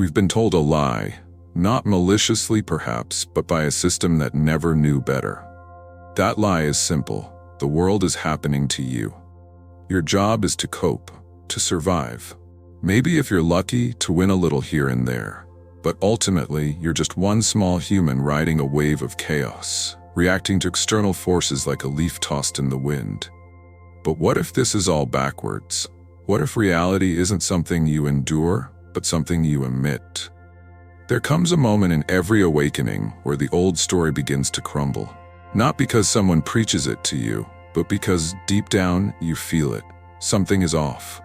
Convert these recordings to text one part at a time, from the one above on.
We've been told a lie, not maliciously perhaps, but by a system that never knew better. That lie is simple. The world is happening to you. Your job is to cope, to survive. Maybe if you're lucky, to win a little here and there. But ultimately, you're just one small human riding a wave of chaos, reacting to external forces like a leaf tossed in the wind. But what if this is all backwards? What if reality isn't something you endure, but something you emit? There comes a moment in every awakening where the old story begins to crumble. Not because someone preaches it to you, but because deep down you feel it. Something is off.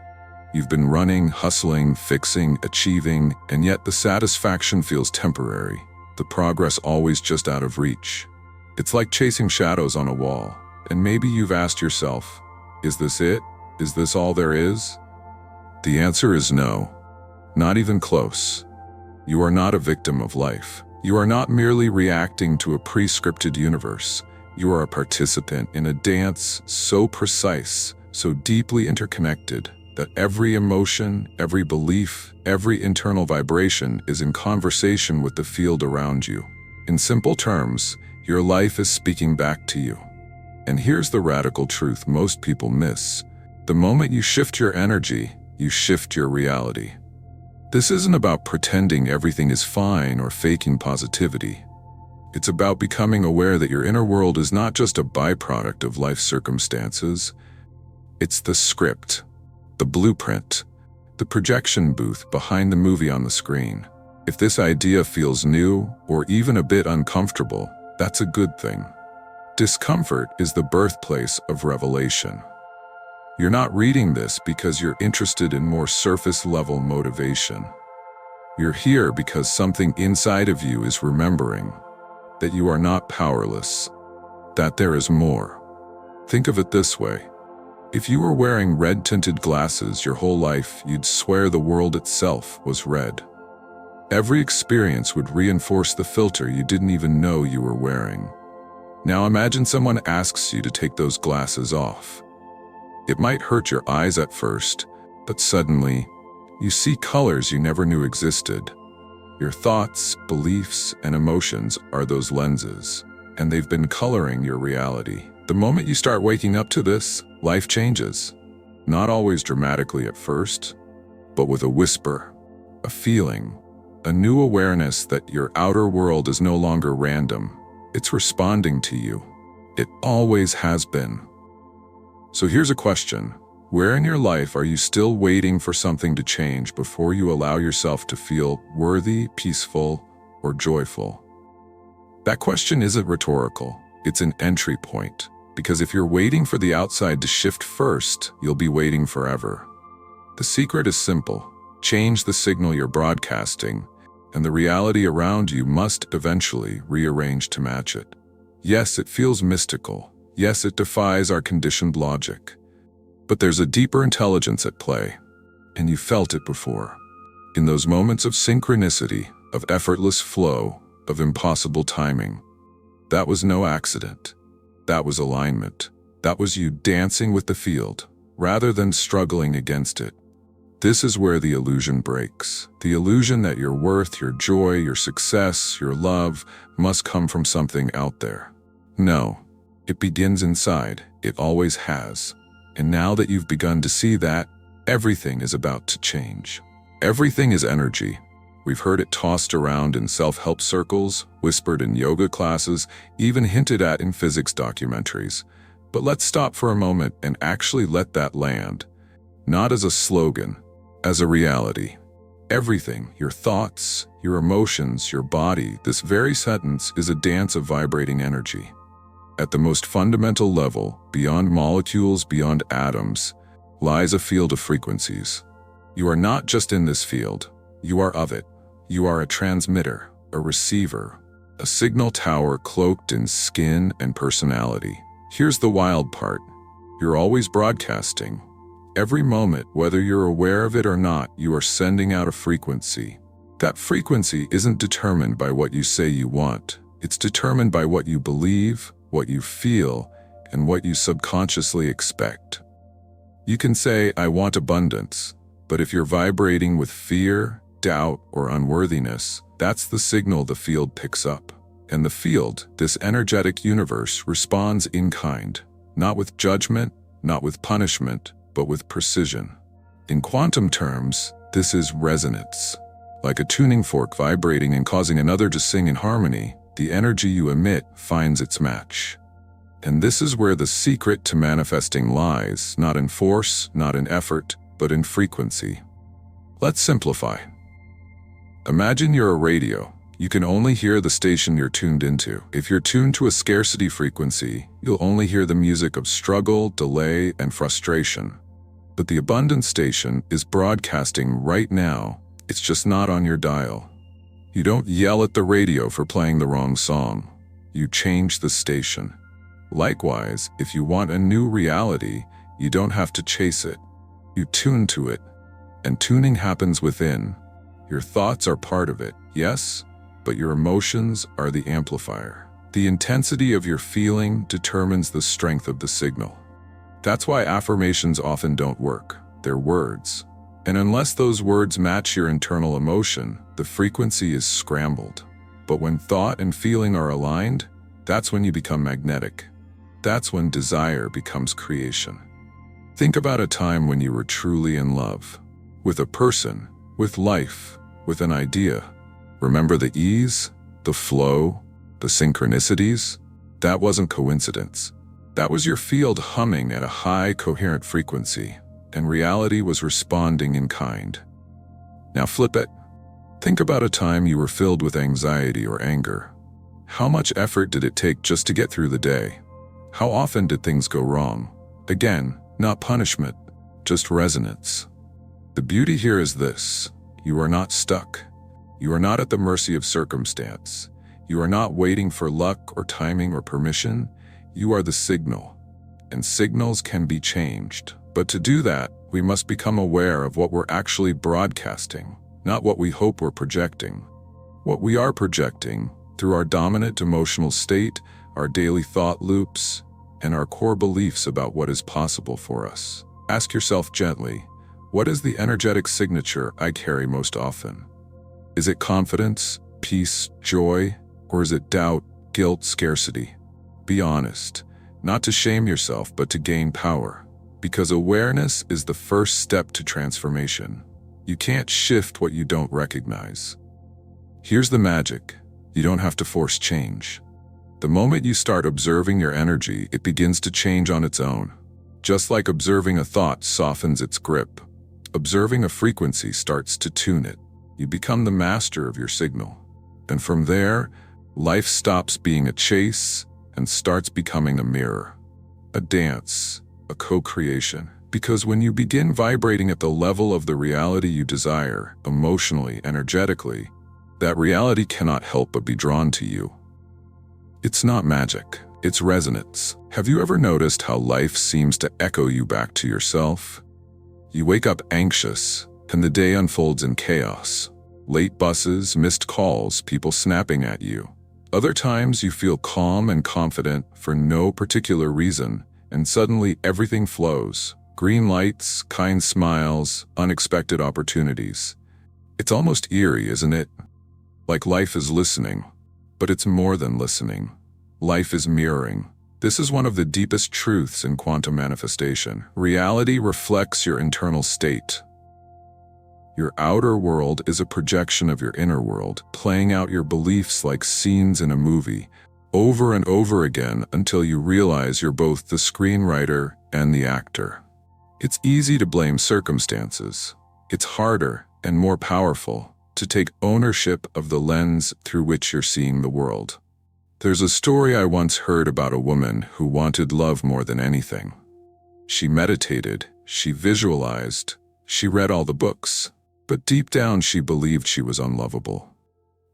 You've been running, hustling, fixing, achieving, and yet the satisfaction feels temporary. The progress always just out of reach. It's like chasing shadows on a wall. And maybe you've asked yourself, is this it? Is this all there is? The answer is no. Not even close. You are not a victim of life. You are not merely reacting to a pre-scripted universe. You are a participant in a dance so precise, so deeply interconnected, that every emotion, every belief, every internal vibration is in conversation with the field around you. In simple terms, your life is speaking back to you. And here's the radical truth most people miss. The moment you shift your energy, you shift your reality. This isn't about pretending everything is fine or faking positivity. It's about becoming aware that your inner world is not just a byproduct of life's circumstances. It's the script, the blueprint, the projection booth behind the movie on the screen. If this idea feels new or even a bit uncomfortable, that's a good thing. Discomfort is the birthplace of revelation. You're not reading this because you're interested in more surface-level motivation. You're here because something inside of you is remembering that you are not powerless, that there is more. Think of it this way. If you were wearing red-tinted glasses your whole life, you'd swear the world itself was red. Every experience would reinforce the filter you didn't even know you were wearing. Now imagine someone asks you to take those glasses off. It might hurt your eyes at first, but suddenly, you see colors you never knew existed. Your thoughts, beliefs, and emotions are those lenses, and they've been coloring your reality. The moment you start waking up to this, life changes. Not always dramatically at first, but with a whisper, a feeling, a new awareness that your outer world is no longer random. It's responding to you. It always has been. So here's a question. Where in your life are you still waiting for something to change before you allow yourself to feel worthy, peaceful, or joyful? That question isn't rhetorical. It's an entry point. Because if you're waiting for the outside to shift first, you'll be waiting forever. The secret is simple. Change the signal you're broadcasting, and the reality around you must eventually rearrange to match it. Yes, it feels mystical. Yes, it defies our conditioned logic. But there's a deeper intelligence at play, and you felt it before. In those moments of synchronicity, of effortless flow, of impossible timing. That was no accident. That was alignment. That was you dancing with the field, rather than struggling against it. This is where the illusion breaks. The illusion that your worth, your joy, your success, your love must come from something out there. No. It begins inside. It always has. And now that you've begun to see that, everything is about to change. Everything is energy. We've heard it tossed around in self-help circles, whispered in yoga classes, even hinted at in physics documentaries. But let's stop for a moment and actually let that land. Not as a slogan, as a reality. Everything, your thoughts, your emotions, your body, this very sentence is a dance of vibrating energy. At the most fundamental level, beyond molecules, beyond atoms, lies a field of frequencies. You are not just in this field, you are of it. You are a transmitter, a receiver, a signal tower cloaked in skin and personality. Here's the wild part. You're always broadcasting. Every moment, whether you're aware of it or not, you are sending out a frequency. That frequency isn't determined by what you say you want. It's determined by what you believe, what you feel, and what you subconsciously expect. You can say, I want abundance, but if you're vibrating with fear, doubt, or unworthiness, that's the signal the field picks up. And the field, this energetic universe, responds in kind, not with judgment, not with punishment, but with precision. In quantum terms, this is resonance. Like a tuning fork vibrating and causing another to sing in harmony, the energy you emit finds its match. And this is where the secret to manifesting lies, not in force, not in effort, but in frequency. Let's simplify. Imagine you're a radio. You can only hear the station you're tuned into. If you're tuned to a scarcity frequency, you'll only hear the music of struggle, delay, and frustration. But the abundance station is broadcasting right now. It's just not on your dial. You don't yell at the radio for playing the wrong song. You change the station. Likewise, if you want a new reality, you don't have to chase it. You tune to it. And tuning happens within. Your thoughts are part of it, yes, but your emotions are the amplifier. The intensity of your feeling determines the strength of the signal. That's why affirmations often don't work. They're words. And unless those words match your internal emotion, the frequency is scrambled. But when thought and feeling are aligned, that's when you become magnetic. That's when desire becomes creation. Think about a time when you were truly in love. With a person, with life, with an idea. Remember the ease, the flow, the synchronicities? That wasn't coincidence. That was your field humming at a high, coherent frequency, and reality was responding in kind. Now flip it. Think about a time you were filled with anxiety or anger. How much effort did it take just to get through the day? How often did things go wrong? Again, not punishment, just resonance. The beauty here is this: you are not stuck. You are not at the mercy of circumstance. You are not waiting for luck or timing or permission. You are the signal. And signals can be changed. But to do that, we must become aware of what we're actually broadcasting, not what we hope we're projecting. What we are projecting, through our dominant emotional state, our daily thought loops, and our core beliefs about what is possible for us. Ask yourself gently, what is the energetic signature I carry most often? Is it confidence, peace, joy, or is it doubt, guilt, scarcity? Be honest, not to shame yourself, but to gain power. Because awareness is the first step to transformation. You can't shift what you don't recognize. Here's the magic. You don't have to force change. The moment you start observing your energy, it begins to change on its own. Just like observing a thought softens its grip, observing a frequency starts to tune it. You become the master of your signal. And from there, life stops being a chase and starts becoming a mirror, a dance, a co-creation. Because when you begin vibrating at the level of the reality you desire, emotionally, energetically, that reality cannot help but be drawn to you. It's not magic, it's resonance. Have you ever noticed how life seems to echo you back to yourself? You wake up anxious, and the day unfolds in chaos. Late buses, missed calls, people snapping at you. Other times you feel calm and confident for no particular reason, and suddenly everything flows. Green lights, kind smiles, unexpected opportunities. It's almost eerie, isn't it? Like life is listening. But it's more than listening. Life is mirroring. This is one of the deepest truths in quantum manifestation. Reality reflects your internal state. Your outer world is a projection of your inner world, playing out your beliefs like scenes in a movie, over and over again until you realize you're both the screenwriter and the actor. It's easy to blame circumstances. It's harder and more powerful to take ownership of the lens through which you're seeing the world. There's a story I once heard about a woman who wanted love more than anything. She meditated, she visualized, she read all the books, but deep down she believed she was unlovable.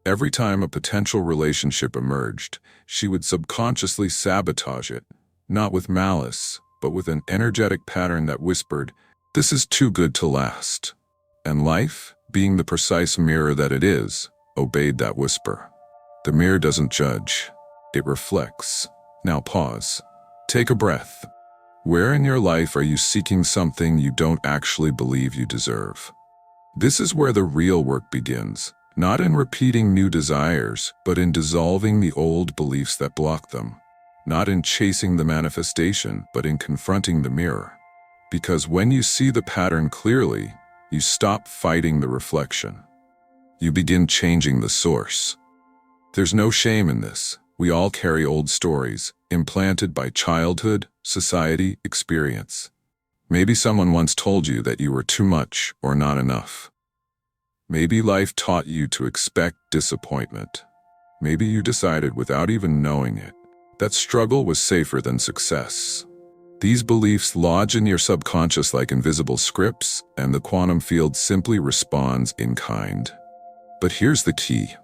Every time a potential relationship emerged, she would subconsciously sabotage it, not with malice, but with an energetic pattern that whispered, "This is too good to last." And life, being the precise mirror that it is, obeyed that whisper. The mirror doesn't judge, it reflects. Now pause. Take a breath. Where in your life are you seeking something you don't actually believe you deserve? This is where the real work begins, not in repeating new desires, but in dissolving the old beliefs that block them. Not in chasing the manifestation, but in confronting the mirror. Because when you see the pattern clearly, you stop fighting the reflection. You begin changing the source. There's no shame in this. We all carry old stories, implanted by childhood, society, experience. Maybe someone once told you that you were too much or not enough. Maybe life taught you to expect disappointment. Maybe you decided without even knowing it that struggle was safer than success. These beliefs lodge in your subconscious like invisible scripts, and the quantum field simply responds in kind. But here's the key.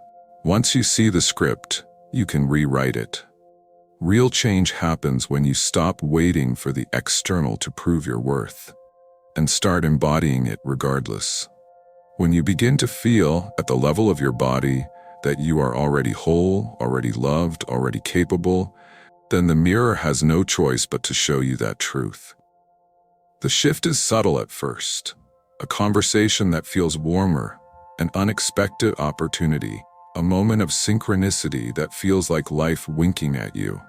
Once you see the script, you can rewrite it. Real change happens when you stop waiting for the external to prove your worth and start embodying it regardless. When you begin to feel at the level of your body that you are already whole, already loved, already capable, then the mirror has no choice but to show you that truth. The shift is subtle at first, a conversation that feels warmer, an unexpected opportunity, a moment of synchronicity that feels like life winking at you.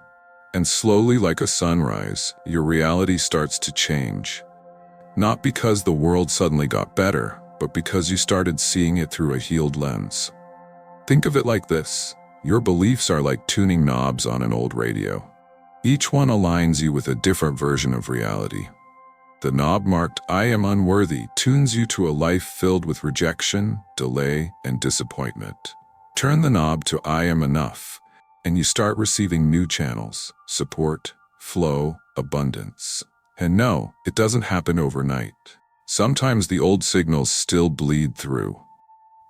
And slowly, like a sunrise, your reality starts to change. Not because the world suddenly got better, but because you started seeing it through a healed lens. Think of it like this. Your beliefs are like tuning knobs on an old radio. Each one aligns you with a different version of reality. The knob marked "I am unworthy" tunes you to a life filled with rejection, delay, and disappointment. Turn the knob to "I am enough," and you start receiving new channels, support, flow, abundance. And no, it doesn't happen overnight. Sometimes the old signals still bleed through.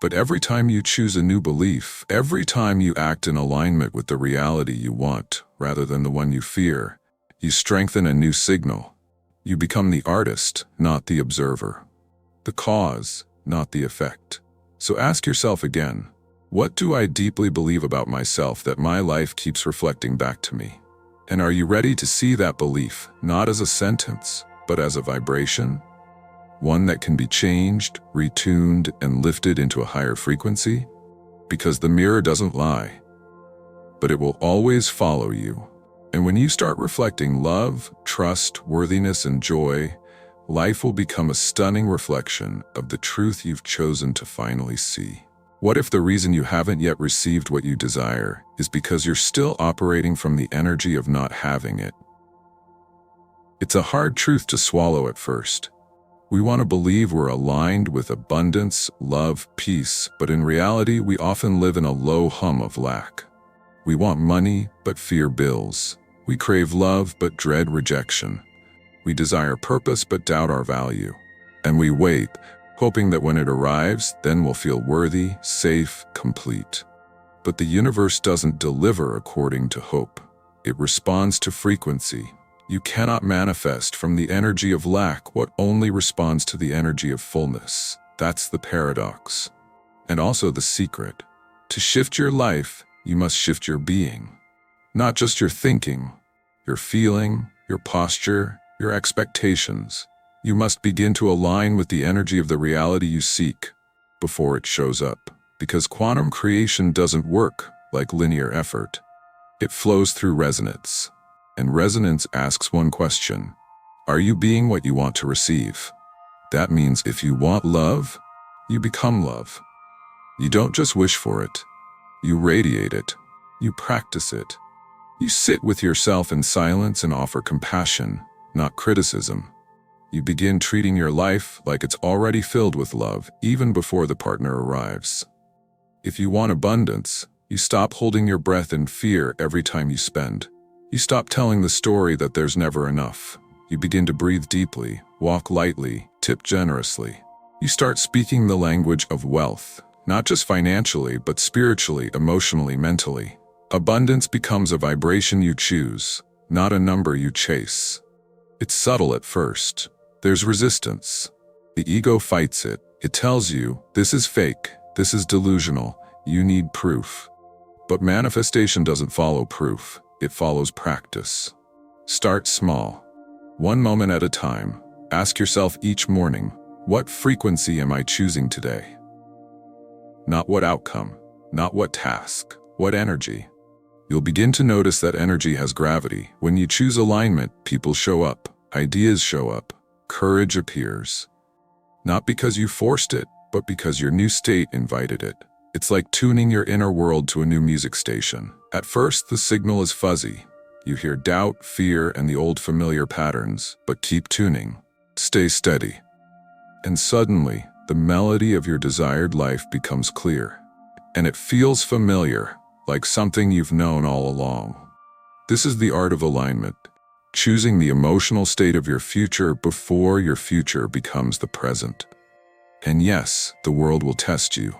But every time you choose a new belief, every time you act in alignment with the reality you want rather than the one you fear, you strengthen a new signal. You become the artist, not the observer. The cause, not the effect. So ask yourself again, what do I deeply believe about myself that my life keeps reflecting back to me? And are you ready to see that belief, not as a sentence, but as a vibration? One that can be changed, retuned, and lifted into a higher frequency? Because the mirror doesn't lie, but it will always follow you. And when you start reflecting love, trust, worthiness, and joy, life will become a stunning reflection of the truth you've chosen to finally see. What if the reason you haven't yet received what you desire is because you're still operating from the energy of not having it? It's a hard truth to swallow at first. We want to believe we're aligned with abundance, love, peace, but in reality, we often live in a low hum of lack. We want money, but fear bills. We crave love, but dread rejection. We desire purpose, but doubt our value. And we wait, hoping that when it arrives, then we'll feel worthy, safe, complete. But the universe doesn't deliver according to hope. It responds to frequency. You cannot manifest from the energy of lack what only responds to the energy of fullness. That's the paradox. And also the secret. To shift your life, you must shift your being. Not just your thinking, your feeling, your posture, your expectations. You must begin to align with the energy of the reality you seek before it shows up. Because quantum creation doesn't work like linear effort. It flows through resonance. And resonance asks one question. Are you being what you want to receive? That means if you want love, you become love. You don't just wish for it. You radiate it. You practice it. You sit with yourself in silence and offer compassion, not criticism. You begin treating your life like it's already filled with love, even before the partner arrives. If you want abundance, you stop holding your breath in fear every time you spend. You stop telling the story that there's never enough. You begin to breathe deeply, walk lightly, tip generously. You start speaking the language of wealth, not just financially, but spiritually, emotionally, mentally. Abundance becomes a vibration you choose, not a number you chase. It's subtle at first. There's resistance. The ego fights it. It tells you, this is fake, this is delusional, you need proof. But manifestation doesn't follow proof. It follows practice. Start small. One moment at a time. Ask yourself each morning, What frequency am I choosing today? Not what outcome, not what task, what energy. You'll begin to notice that energy has gravity. When you choose alignment, people show up, ideas show up, courage appears. Not because you forced it, but because your new state invited it. It's like tuning your inner world to a new music station. At first, the signal is fuzzy. You hear doubt, fear, and the old familiar patterns, but keep tuning. Stay steady. And suddenly, the melody of your desired life becomes clear. And it feels familiar, like something you've known all along. This is the art of alignment, choosing the emotional state of your future before your future becomes the present. And yes, the world will test you.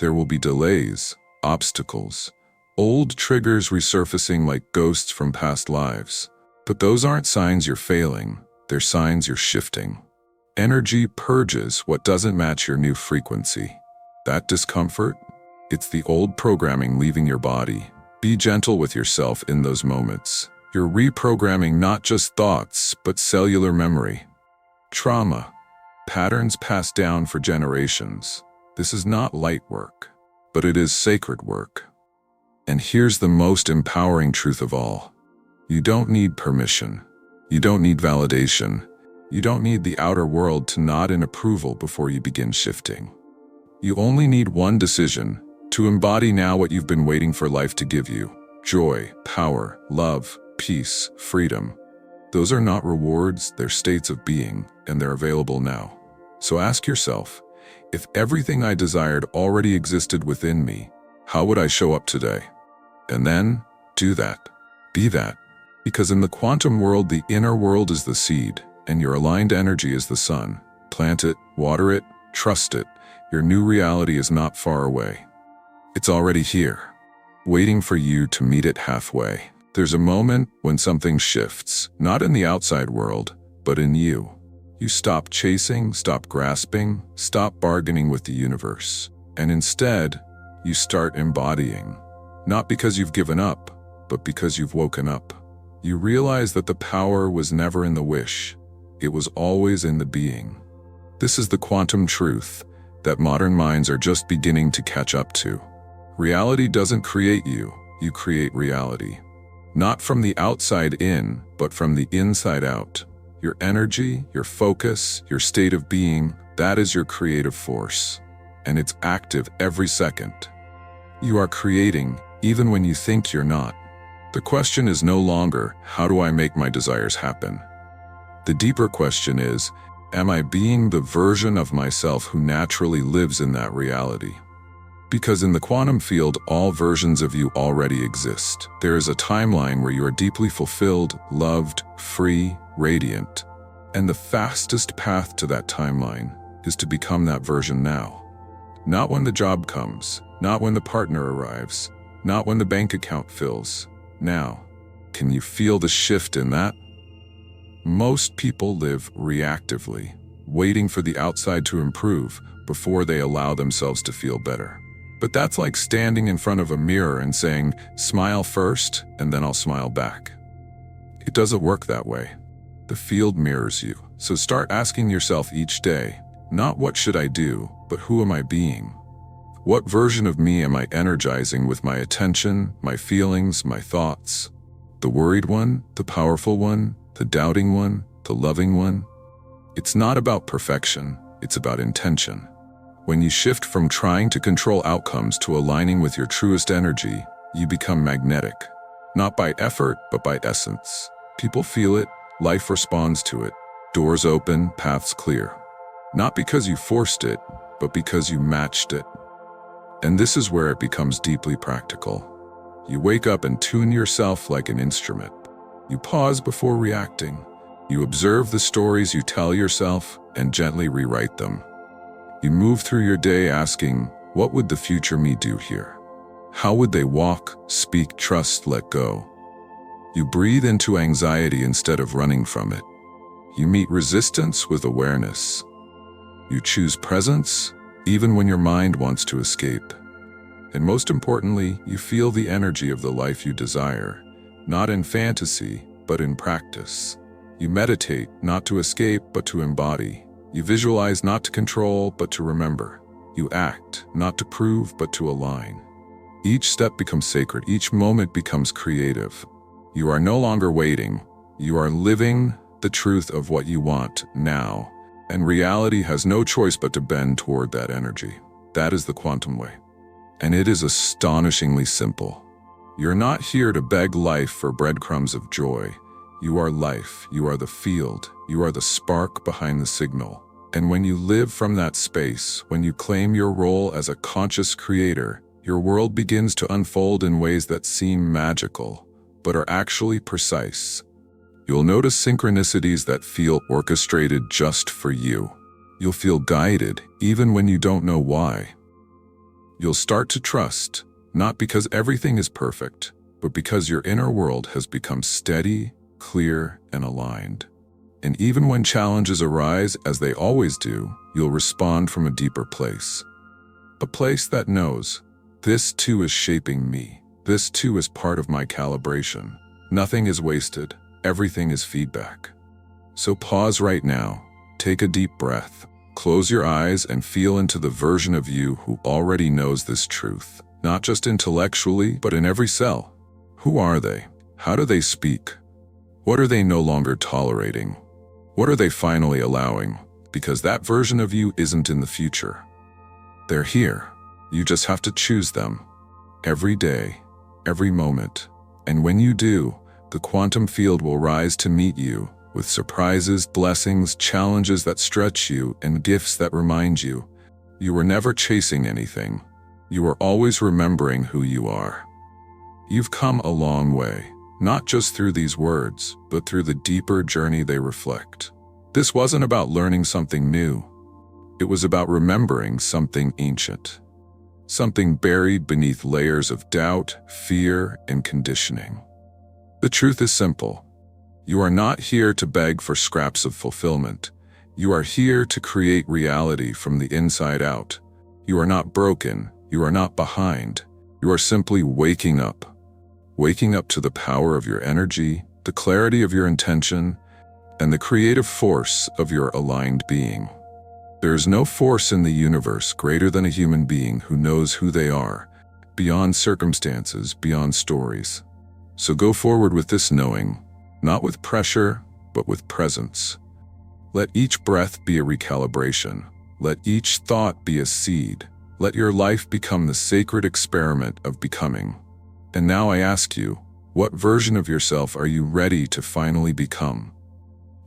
There will be delays, obstacles, old triggers resurfacing like ghosts from past lives. But those aren't signs you're failing, they're signs you're shifting. Energy purges what doesn't match your new frequency. That discomfort? It's the old programming leaving your body. Be gentle with yourself in those moments. You're reprogramming not just thoughts, but cellular memory. Trauma. Patterns passed down for generations. This is not light work, but it is sacred work. And here's the most empowering truth of all. You don't need permission. You don't need validation. You don't need the outer world to nod in approval before you begin shifting. You only need one decision, to embody now what you've been waiting for life to give you. Joy, power, love, peace, freedom. Those are not rewards, they're states of being, and they're available now. So ask yourself, if everything I desired already existed within me, how would I show up today? And then, do that. Be that. Because in the quantum world, the inner world is the seed, and your aligned energy is the sun. Plant it, water it, trust it. Your new reality is not far away. It's already here, waiting for you to meet it halfway. There's a moment when something shifts, not in the outside world, but in you. You stop chasing, stop grasping, stop bargaining with the universe. And instead, you start embodying. Not because you've given up, but because you've woken up. You realize that the power was never in the wish. It was always in the being. This is the quantum truth that modern minds are just beginning to catch up to. Reality doesn't create you, you create reality. Not from the outside in, but from the inside out. Your energy, your focus, your state of being, that is your creative force. And it's active every second. You are creating, even when you think you're not. The question is no longer, how do I make my desires happen? The deeper question is, am I being the version of myself who naturally lives in that reality? Because in the quantum field, all versions of you already exist. There is a timeline where you are deeply fulfilled, loved, free, radiant. And the fastest path to that timeline is to become that version now. Not when the job comes, not when the partner arrives, not when the bank account fills. Now, can you feel the shift in that? Most people live reactively, waiting for the outside to improve before they allow themselves to feel better. But that's like standing in front of a mirror and saying, smile first, and then I'll smile back. It doesn't work that way. The field mirrors you. So start asking yourself each day, not what should I do, but who am I being? What version of me am I energizing with my attention, my feelings, my thoughts? The worried one, the powerful one, the doubting one, the loving one? It's not about perfection, it's about intention. When you shift from trying to control outcomes to aligning with your truest energy, you become magnetic. Not by effort, but by essence. People feel it, life responds to it. Doors open, paths clear. Not because you forced it, but because you matched it. And this is where it becomes deeply practical. You wake up and tune yourself like an instrument. You pause before reacting. You observe the stories you tell yourself and gently rewrite them. You move through your day asking, what would the future me do here? How would they walk, speak, trust, let go? You breathe into anxiety instead of running from it. You meet resistance with awareness. You choose presence, even when your mind wants to escape. And most importantly, you feel the energy of the life you desire, not in fantasy, but in practice. You meditate, not to escape, but to embody. You visualize not to control, but to remember. You act not to prove, but to align. Each step becomes sacred. Each moment becomes creative. You are no longer waiting. You are living the truth of what you want now, and reality has no choice but to bend toward that energy. That is the quantum way. And it is astonishingly simple. You're not here to beg life for breadcrumbs of joy. You are life. You are the field. You are the spark behind the signal. And when you live from that space, when you claim your role as a conscious creator, your world begins to unfold in ways that seem magical, but are actually precise. You'll notice synchronicities that feel orchestrated just for you. You'll feel guided, even when you don't know why. You'll start to trust, not because everything is perfect, but because your inner world has become steady, clear, and aligned. And even when challenges arise, as they always do, you'll respond from a deeper place. A place that knows, this too is shaping me. This too is part of my calibration. Nothing is wasted. Everything is feedback. So pause right now, take a deep breath, close your eyes and feel into the version of you who already knows this truth, not just intellectually, but in every cell. Who are they? How do they speak? What are they no longer tolerating? What are they finally allowing? Because that version of you isn't in the future. They're here. You just have to choose them. Every day, every moment. And when you do, the quantum field will rise to meet you with surprises, blessings, challenges that stretch you, and gifts that remind you you were never chasing anything. You are always remembering who you are. You've come a long way, not just through these words, but through the deeper journey they reflect. This wasn't about learning something new. It was about remembering something ancient. Something buried beneath layers of doubt, fear, and conditioning. The truth is simple. You are not here to beg for scraps of fulfillment. You are here to create reality from the inside out. You are not broken. You are not behind. You are simply waking up. Waking up to the power of your energy, the clarity of your intention, and the creative force of your aligned being. There is no force in the universe greater than a human being who knows who they are, beyond circumstances, beyond stories. So go forward with this knowing, not with pressure, but with presence. Let each breath be a recalibration. Let each thought be a seed. Let your life become the sacred experiment of becoming. And now I ask you, what version of yourself are you ready to finally become?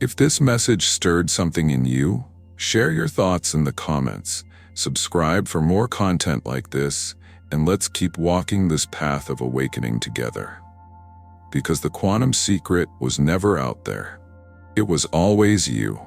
If this message stirred something in you, share your thoughts in the comments, subscribe for more content like this, and let's keep walking this path of awakening together. Because the quantum secret was never out there. It was always you.